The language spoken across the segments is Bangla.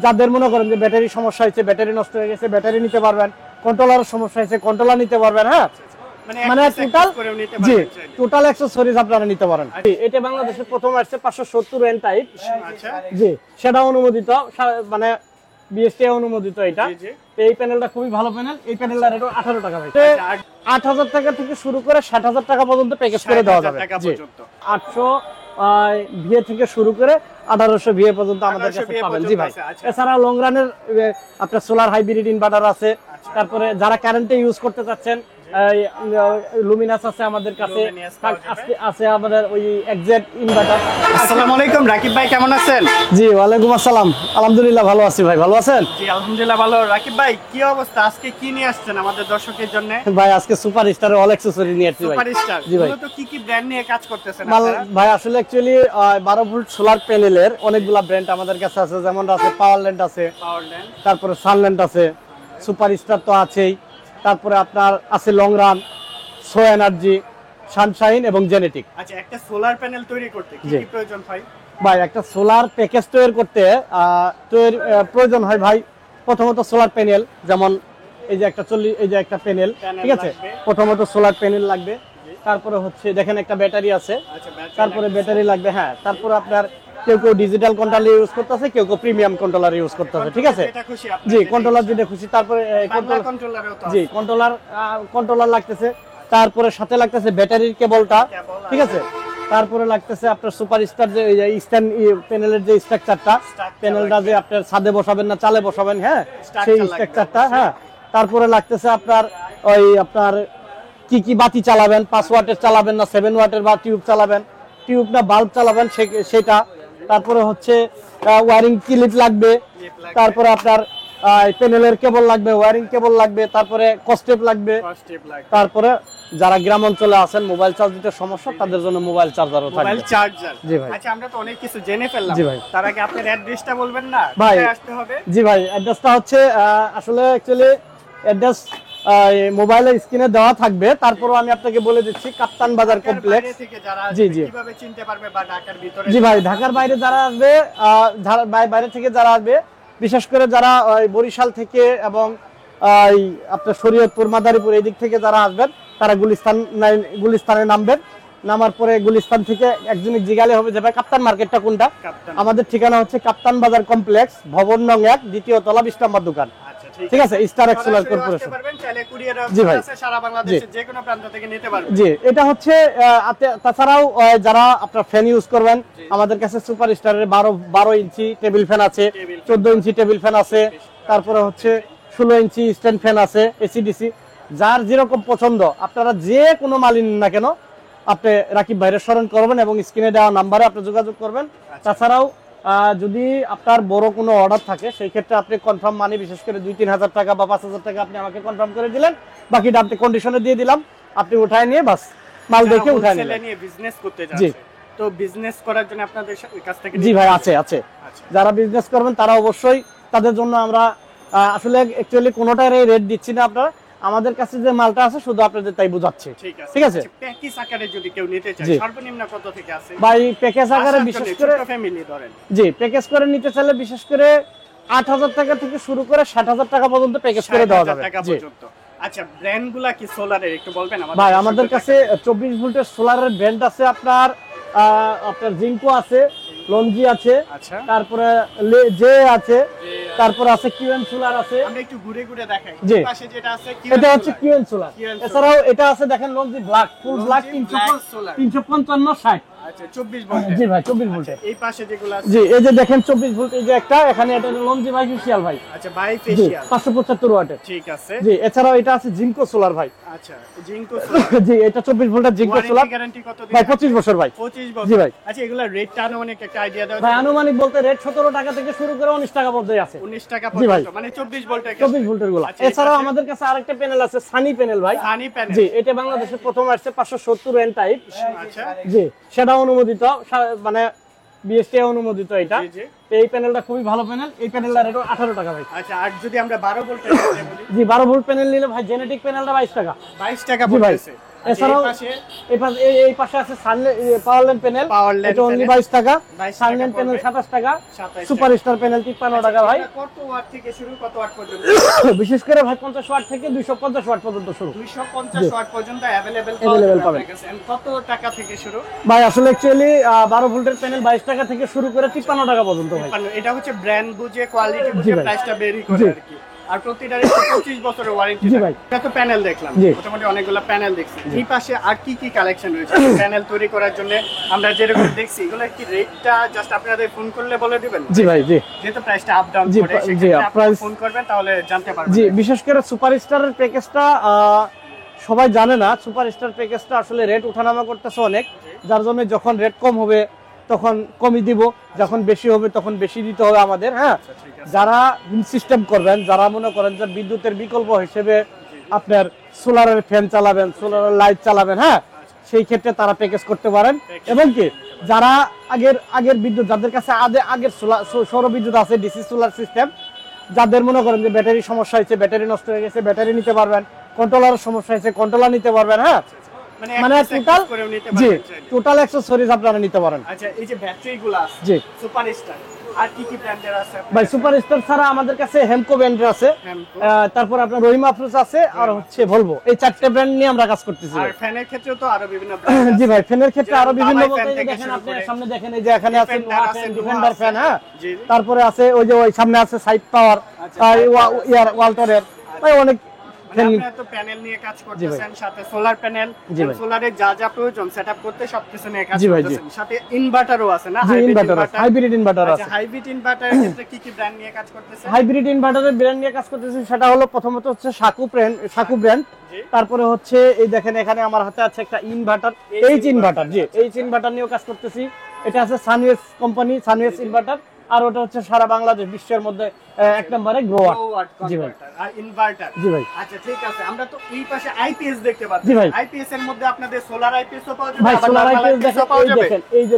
যাদের মনে করেন যে ব্যাটারি সমস্যা হয়েছে, ব্যাটারি নষ্ট হয়ে গেছে, ব্যাটারি নিতে পারবেন। কন্ট্রোলারের সমস্যা হয়েছে, কন্ট্রোলার নিতে পারবেন। হ্যাঁ, মানে টোটাল, জি, টোটাল অ্যাকসেসরিজ আপনারা নিতে পারেন। এটা বাংলাদেশের প্রথম আসছে 570 এন টাইপ। আচ্ছা, জি, সেটা অনুমোদিত, মানে বিএসটি অনুমোদিত এটা। এই প্যানেলটা খুবই ভালো প্যানেল। এই প্যানেলটার রেট 18 টাকা ভাই। 8000 টাকা থেকে শুরু করে 60000 টাকা পর্যন্ত প্যাকেজ করে দেওয়া যাবে। 800 ভিএ থেকে শুরু করে 1800 ভিএ পর্যন্ত আমাদের কাছে পাবেন। জি ভাই, এছাড়া লং রানের আপনার সোলার হাইব্রিড ইনভার্টার আছে। তারপরে যারা কারেন্টে ইউজ করতে চাচ্ছেন, লুমিনাস আছে আমাদের কাছে, আছে আমাদের ওই এক্সাক্ট ইনভার্টার। আসসালামু আলাইকুম রাকিব ভাই, কেমন আছেন? জি, ওয়ালাইকুম আসসালাম। আলহামদুলিল্লাহ ভালো আছি ভাই, ভালো আছেন? জি আলহামদুলিল্লাহ ভালো। রাকিব ভাই কি অবস্থা, আজকে কি নিয়ে আসছেন আমাদের দর্শকের জন্য? ভাই আজকে সুপার স্টারের অল অ্যাকসেসরি নিয়ে আসছি ভাই। সুপার স্টার, জি ভাই। তো কি কি ব্র্যান্ড নিয়ে কাজ করতেছেন আপনারা? ভাই আসলে অ্যাকচুয়ালি 12 ভোল্ট সোলার প্যানেলের অনেকগুলা ব্র্যান্ড আমাদের কাছে আছে। যেমন আছে পাওয়ারল্যান্ড আছে, তারপরে সানল্যান্ড আছে, সুপার স্টার তো আছেই। তারপরে আপনার আছে long run, so energy, Sunshine এবং জেনেটিক। আচ্ছা, একটা সোলার প্যানেল তৈরি করতে কি কি প্রয়োজন হয় ভাই? একটা সোলার প্যাকেজ তৈরি করতে প্রয়োজন হয় ভাই প্রথমত সোলার প্যানেল। যেমন এই যে একটা 40, এই যে একটা প্যানেল, ঠিক আছে, প্রথমত সোলার প্যানেল লাগবে। তারপরে হচ্ছে দেখেন একটা ব্যাটারি আছে, তারপরে ব্যাটারি লাগবে। হ্যাঁ, তারপরে আপনার কেউ কেউ ডিজিটাল কন্ট্রোলার ইউজ করতেছে, কেউ কেউ প্রিমিয়াম কন্ট্রোলার ইউজ করতেছে, ঠিক আছে। জি, কন্ট্রোলার যেটা খুশি। তারপরে জি, কন্ট্রোলার লাগতেছে। তারপরে সাথে লাগতেছে ব্যাটারির কেবলটা, ঠিক আছে। তারপরে লাগতেছে আপনার সুপার স্টার যে স্ট্যান্ড প্যানেলের যে স্ট্রাকচারটা, প্যানেলটা যে আপনার ছাদে বসাবেন না চালে বসাবেন, হ্যাঁ, সেই স্ট্রাকচারটা। হ্যাঁ, তারপরে লাগতেছে আপনার ওই আপনার কি কি বাতি চালাবেন, 5 ওয়াটের চালাবেন না 7 ওয়াটের, বা টিউব চালাবেন, টিউব না বাল্ব চালাবেন সেটা। তারপরে হচ্ছে ওয়ারিং ক্লিপ লাগবে। তারপরে আপনার প্যানেলের কেবল লাগবে, ওয়ারিং কেবল লাগবে। তারপরে কস্টেপ লাগবে। তারপরে যারা গ্রাম অঞ্চলে আছেন, মোবাইল চার্জ দিতে সমস্যা, তাদের জন্য মোবাইল চার্জারও থাকবে। মোবাইল চার্জার, জি ভাই। আচ্ছা, আমরা তো অনেক কিছু জেনে ফেললাম। জি ভাই, তার আগে আপনার অ্যাড্রেসটা বলবেন না, ভাই? কোথায় আসতে হবে? জি ভাই, অ্যাড্রেসটা হচ্ছে আসলে অ্যাকচুয়ালি অ্যাড্রেস মোবাইলের স্ক্রিনে দেওয়া থাকবে। তারপরও আমি আপনাকে বলে দিচ্ছি, কাপ্তান বাজার কমপ্লেক্স। জি জি, কিভাবে চিনতে পারবে? বা ঢাকার ভিতরে? জি ভাই, ঢাকার বাইরে যারা আসবে, বাইরে থেকে যারা আসবে, বিশেষ করে যারা বরিশাল থেকে এবং আপনার শরীয়তপুর, মাদারীপুর এই দিক থেকে যারা আসবেন, তারা গুলিস্তানে নামবেন। নামার পরে গুলিস্তান থেকে একজনই জিগালে হবে যে ভাই কাপ্তান মার্কেটটা কোনটা। আমাদের ঠিকানা হচ্ছে কাপ্তান বাজার কমপ্লেক্স, ভবন নং 1, দ্বিতীয় তলা, 20 নম্বর দোকান, ঠিক আছে, স্টার এক্স সোলার কর্পোরেশন। জি ভাই, সারা বাংলাদেশের যে কোনো প্রান্ত থেকে নিতে পারবেন। জি, এটা হচ্ছে তাছাড়াও যারা আপনার ফ্যান ইউজ করবেন, আমাদের কাছে সুপার স্টারের 12 ইঞ্চি টেবিল ফ্যান আছে, 14 ইঞ্চি টেবিল ফ্যান আছে। তারপরে হচ্ছে 16 ইঞ্চি স্ট্যান্ড ফ্যান আছে, এসিডিসি। যার যেরকম পছন্দ, আপনারা যে কোনো মালই নিন না কেন, আপনি রাকিব ভাইয়ের স্মরণ করবেন এবং স্ক্রিনে দেওয়া নাম্বারে আপনি যোগাযোগ করবেন। তাছাড়াও যদি আপনার বড় কোনো অর্ডার থাকে, সেই ক্ষেত্রে আপনি কনফার্ম মানি, বিশেষ করে 2-3 হাজার টাকা বা 5 হাজার টাকা আপনি আমাকে কনফার্ম করে দিলেন, বাকিটা আপনি কন্ডিশনে দিয়ে দিলাম, আপনি উঠায় নিয়ে বাস মাল দেখে উঠায় নিলেন। বিজনেস করতে যাচ্ছে, তো বিজনেস করার জন্য আপনাদের কাছ থেকে? জি ভাই, আছে। যারা বিজনেস করবেন তারা অবশ্যই, তাদের জন্য আমরা আসলে অ্যাকচুয়ালি কোনোটার রেট দিচ্ছি না। আপনারা আমাদের কাছে যে মালটা আছে শুধু আপনাদের তাই বুঝাচ্ছি, ঠিক আছে। প্যাকেজ আকারে যদি কেউ নিতে চায়, সর্বনিম্ন কত থেকে আছে ভাই? প্যাকেজ আকারে বিশেষ করে ফ্যামিলি ধরেন, জি, প্যাকেজ করে নিতে চাইলে বিশেষ করে 8000 টাকা থেকে শুরু করে 60000 টাকা পর্যন্ত প্যাকেজ করে দেওয়া যাবে। জি, আচ্ছা, ব্র্যান্ডগুলা কি সোলারের একটু বলবেন আমাদের? ভাই আমাদের কাছে 24 ভোল্টের সোলারের ব্র্যান্ড আছে। আপনার জিঙ্কো আছে, লঞ্জি আছে, তারপরে জে আছে, তারপরে আছে কিউএন সোলার আছে। আমরা একটু ঘুরে ঘুরে দেখাই। জি, পাশে যেটা আছে এটা হচ্ছে কিউএন সোলার। এছাড়াও এটা আছে দেখেন লঞ্জি ব্ল্যাক, ফুল ব্ল্যাক, 355/60। আচ্ছা, 24 ভোল্ট। জি ভাই, 24 ভোল্টের। এই পাশে যেগুলো আছে, জি, এই যে দেখেন 24 ভোল্ট, এই যে একটা এখানে, এটা লঞ্জি বাই ফেশিয়াল ভাই। আচ্ছা, বাই ফেশিয়াল 575 ওয়াটের, ঠিক আছে। জি, এছাড়াও এটা আছে জিঙ্কো সোলার ভাই। আচ্ছা, জিঙ্কো সোলার। জি, এটা 24 ভোল্টের জিঙ্কো সোলার। গ্যারান্টি কত দিন ভাই? 25 বছর ভাই। 25 বছর। জি ভাই। আচ্ছা, এগুলা রেটটা আনুমানিক একটা আইডিয়া দাও ভাই। আনুমানিক বলতে রেট 17 টাকা থেকে শুরু করে 19 টাকা পর্যন্ত আছে। 19 টাকা পর্যন্ত, মানে 24 ভোল্টের। 24 ভোল্টের গুলো। এছাড়াও আমাদের কাছে আরেকটা প্যানেল আছে, সানি প্যানেল ভাই। সানি প্যানেল, জি, এটা বাংলাদেশের প্রথম আসছে 570 এন টাইপ। আচ্ছা, জি, সেটা অনুমোদিত, মানে বিএসটি অনুমোদিত এটা। এই প্যানেলটা খুবই ভালো প্যানেল। এই প্যানেলটার রেট 18 টাকা ভাই। আচ্ছা, আর যদি আমরা 12 ভোল্টের বলি? জি, 12 ভোল্ট প্যানেল নিলে ভাই জেনেটিক প্যানেলটা 22 টাকা। 22 টাকা পড়ছে। এছাড়াও এই পাশে আছে পাওয়ার ল্যাম্প প্যানেল, এটা অনলি 22 টাকা। সানল্যান্ড প্যানেল 27 টাকা, সুপারস্টার প্যানেল 53 টাকা ভাই। কত ওয়াট থেকে শুরু, কত ওয়াট পর্যন্ত? বিশেষ করে ভাই 50 ওয়াট থেকে 250 ওয়াট পর্যন্ত শুরু। 250 ওয়াট পর্যন্ত अवेलेबल পাবেন। কত টাকা থেকে শুরু ভাই? আসলে অ্যাকচুয়ালি 12 ভোল্টের প্যানেল 22 টাকা থেকে শুরু করে 53 টাকা পর্যন্ত ভাই। এটা হচ্ছে ব্র্যান্ড বুঝে, কোয়ালিটি বুঝে প্রাইসটা ভেরি করে আর কি। আর প্রতিটার 25 বছরের ওয়ারেন্টি। জি ভাই। এটা তো প্যানেল দেখলাম, মোটামুটি অনেকগুলো প্যানেল দেখছি। এই পাশে আর কি কি কালেকশন রয়েছে প্যানেল তৈরি করার জন্য? আমরা যেরকম দেখছি এগুলো কি রেটটা জাস্ট আপনাদের ফোন করলে বলে দিবেন? জি ভাই, জি। যেহেতু প্রাইসটা আপ ডাউন করে, জি আপনি ফোন করবেন তাহলে জানতে পারবেন। জি, বিশেষ করে সুপারস্টারের প্যাকেজটা সবাই জানে না। সুপারস্টার প্যাকেজটা আসলে রেট ওঠানামা করতেছে অনেক, যার জন্য যখন রেট কম হবে তখন কমই দিব, যখন বেশি হবে তখন বেশি দিতে হবে আমাদের। হ্যাঁ, যারা সিস্টেম করবেন, যারা মনে করেন যে বিদ্যুতের বিকল্প হিসেবে আপনার সোলারের ফ্যান চালাবেন, সোলারের লাইট চালাবেন, হ্যাঁ, সেই ক্ষেত্রে তারা প্যাকেজ করতে পারেন। এবং কি যারা আগের বিদ্যুৎ, যাদের কাছে আগের সৌর বিদ্যুৎ আছে, ডিসি সোলার সিস্টেম, যাদের মনে করেন যে ব্যাটারি সমস্যা হয়েছে, ব্যাটারি নষ্ট হয়ে গেছে, ব্যাটারি নিতে পারবেন, কন্ট্রোলারের সমস্যা হয়েছে, কন্ট্রোলার নিতে পারবেন। হ্যাঁ, মানে টোটাল অ্যাকসেসরিজ আপনারা নিতে পারেন। আচ্ছা, এই যে ব্যাটারিগুলো আছে, জি, সুপারস্টার আর কি কি ব্র্যান্ডের আছে ভাই? সুপারস্টার ছাড়া আমাদের কাছে হেমকো ব্র্যান্ডের আছে, তারপর আপনার রহিমা আফরোজ আছে, আর হচ্ছে ভলভো। এই চারটি ব্র্যান্ড নিয়ে আমরা কাজ করতেছি। আর ফ্যানের ক্ষেত্রেও তো আরো বিভিন্ন ব্র্যান্ড আছে। জি ভাই, ফ্যানের ক্ষেত্রে আরো বিভিন্ন বলতে দেখেন, আপনি সামনে দেখেন, এই যে এখানে আছে নোয়া ফ্যান, ডিফেন্ডার ফ্যান। হ্যাঁ, তারপরে আছে ওই যে ওই সামনে আছে সাইড পাওয়ার, ইয়ার ওয়ালটনের, ভাই অনেক আপনারা তো প্যানেল নিয়ে কাজ করতেছেন, সাথে সোলার প্যানেল, সোলারে যা যা প্রয়োজন সেটআপ করতে সবকিছু নিয়ে কাজ করতেছেন, সাথে ইনভার্টারও আছে না? হাইব্রিড ইনভার্টার আছে। হাইব্রিড ইনভার্টারের ক্ষেত্রে কি কি ব্র্যান্ড নিয়ে কাজ করতেছেন? হাইব্রিড ইনভার্টারের ব্র্যান্ড নিয়ে কাজ করতেছি, সেটা হলো প্রথমত হচ্ছে সাকু ব্র্যান্ড। তারপরে হচ্ছে এই দেখেন এখানে আমার হাতে আছে একটা ইনভার্টার, এইচ ইনভার্টার। জি, এইচ ইনভার্টার নিয়েও কাজ করতেছি। এটা আছে সানওয়েস কোম্পানি, সানওয়েস ইনভার্টার। আর ওটা হচ্ছে সারা বাংলাদেশ বিশ্বের মধ্যে এক নম্বরে গ্রোয়ার। জি ভাই, আর ইনভার্টার। জি ভাই। আচ্ছা, ঠিক আছে। আমরা তো এই পাশে আইপিএস দেখতে পাচ্ছি। জি ভাই, আইপিএস এর মধ্যে আপনাদের সোলার আইপিএস ও পাওয়া যাবে। ভাই সোলার আইপিএস দেখেন, এই যে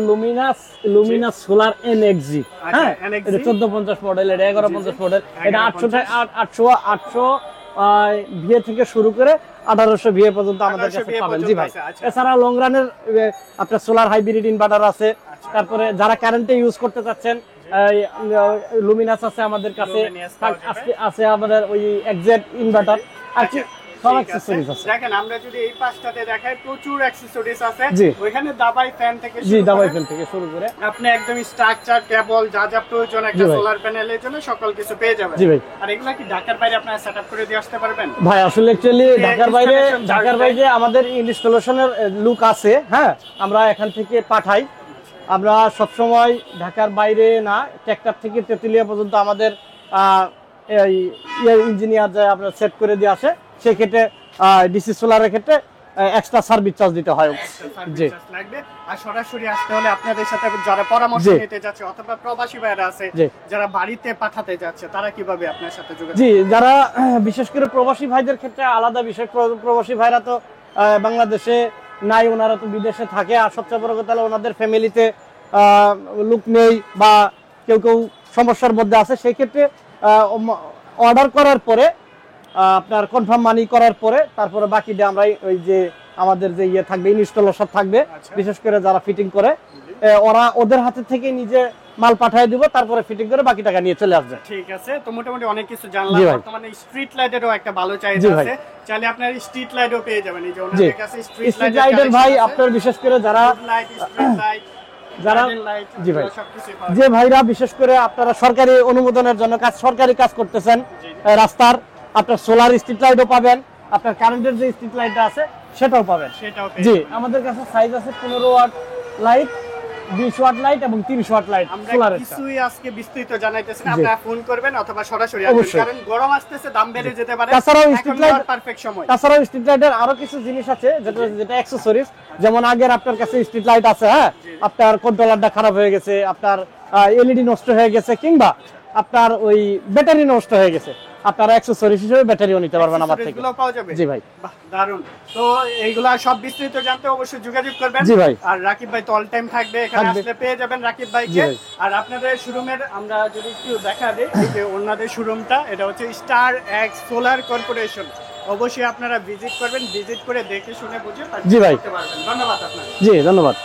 লুমিনাস সোলার এনএক্সজি। হ্যাঁ, এটা 1450 মডেল, এটা 1150 মডেল, এটা 800 ভিএ থেকে শুরু করে 1800 ভিএ পর্যন্ত আমাদের কাছে পাবেন। জি ভাই। এছাড়া লং রানের আপনার সোলার হাইব্রিড ইনভার্টার আছে। তারপরে যারা কারেন্টে ইউজ করতে চাচ্ছেন, লুমিনাস আছে আমাদের কাছে, আছে আমাদের ওই এক্সাক্ট ইনভার্টার, আর কি সব অ্যাকসেসরিজ আছে। দেখেন, আমরা যদি এই পাশটাতে দেখাই, প্রচুর অ্যাকসেসরিজ আছে। ওইখানে দাবাই ফ্যান থেকে শুরু করে আপনি একদম স্ট্রাকচার, কেবল, যা যা প্রয়োজন একটা সোলার প্যানেলের জন্য সকল কিছু পেয়ে যাবেন। জি ভাই। আর এগুলা কি ঢাকার বাইরে আপনারা সেটআপ করে দিয়ে আসতে পারবেন? ভাই আসলে অ্যাকচুয়ালি ঢাকার বাইরে আমাদের ইনস্টলেশনের লুক আছে। হ্যাঁ, আমরা এখান থেকে পাঠাই। আমরা সবসময় ঢাকার বাইরে না, ট্র্যাক্টর থেকে তেতুলিয়া পর্যন্ত আমাদের ইঞ্জিনিয়ার যায়, আপনার সেট করে দিয়ে আসে। সেক্ষেত্রে ডিসি সোলারের ক্ষেত্রে এক্সট্রা সার্ভিস চার্জ দিতে হয়। জি, লাগবে। আর সরাসরি আসতে হলে আপনাদের সাথে যারা পরামর্শ নিতে যাচ্ছে অথবা প্রবাসী ভাইরা আছে যারা বাড়িতে পাঠাতে যাচ্ছে, তারা কিভাবে আপনার সাথে যোগাযোগ? জি, যারা বিশেষ করে প্রবাসী ভাইদের ক্ষেত্রে আলাদা বিষয়। প্রবাসী ভাইরা তো বাংলাদেশে নাই, ওনারা তো বিদেশে থাকে। আর সবচেয়ে বড় কথা হলো ওনাদের ফ্যামিলিতে লোক নেই বা কেউ সমস্যার মধ্যে আছে। সেই ক্ষেত্রে অর্ডার করার পরে, আপনার কনফার্ম মানি করার পরে, তারপরে বাকিটা আমরা ওই যে আমাদের যে ইয়ে থাকবে, ইনস্টলেশন থাকবে, বিশেষ করে যারা ফিটিং করে, ওদের হাতে থেকে নিজে মাল পাঠিয়ে দিব, তারপরে ফিটিং করে বাকি টাকা নিয়ে চলে আসবে। ঠিক আছে। তো মোটামুটি অনেক কিছু জানলাম। বর্তমানে স্ট্রিট লাইটেরও একটা ভালো চাহিদা আছে, চাইলে আপনার স্ট্রিট লাইটও পেয়ে যাবেন। এই যে ওনাদের কাছে স্ট্রিট লাইটের ভাই আপনার বিশেষ করে যারা জি ভাই, যে ভাইরা বিশেষ করে আপনারা সরকারি অনুমোদনের জন্য সরকারি কাজ করতেছেন, রাস্তার আপনার সোলার স্ট্রিট লাইটও পাবেন, আপনার কারেন্টের যে স্ট্রিট লাইটটা আছে সেটাও পাবেন। জি, আমাদের কাছে সাইজ আছে 15 ওয়াট লাইট, 20 ওয়াট লাইট এবং 30 ওয়াট লাইট সোলারের। কিছুই আজকে বিস্তারিত জানাইতেছেন, আপনারা ফোন করবেন অথবা সরাসরি আসবেন, কারণ গরম আসতেছে, দাম বেড়ে যেতে পারে। তাছাড়াও স্ট্রিট লাইট পারফেক্ট সময়। তাছাড়াও স্ট্রিট লাইটের আরো কিছু জিনিস আছে যেটা অ্যাকসেসরিজ। যেমন আগের আপনার কাছে স্ট্রিট লাইট আছে, হ্যাঁ, আপনার কন্ট্রোলারটা খারাপ হয়ে গেছে, আপনার এলইডি নষ্ট হয়ে গেছে, কিংবা আপনার ওই ব্যাটারি নষ্ট হয়ে গেছে, আপনারা অ্যাকসেসরিজ হিসেবে ব্যাটারিও নিতে পারবেন আমার থেকে। এগুলো পাওয়া যাবে? জি ভাই। বাহ, দারুন। তো এইগুলা সব বিস্তারিত জানতে অবশ্যই যোগাযোগ করবেন। জি ভাই। আর রাকিব ভাই তো অল টাইম থাকবে এখানে, আসলে পেয়ে যাবেন রাকিব ভাইকে। আর আপনাদের শোরুমের আমরা যদি একটু দেখা দেই, এই যে ওনাদের শোরুমটা, এটা হচ্ছে স্টার এক্স সোলার কর্পোরেশন। অবশ্যই আপনারা ভিজিট করবেন, ভিজিট করে দেখে শুনে বুঝে জি ভাই। করতে পারবেন। ধন্যবাদ আপনাকে। জি ধন্যবাদ।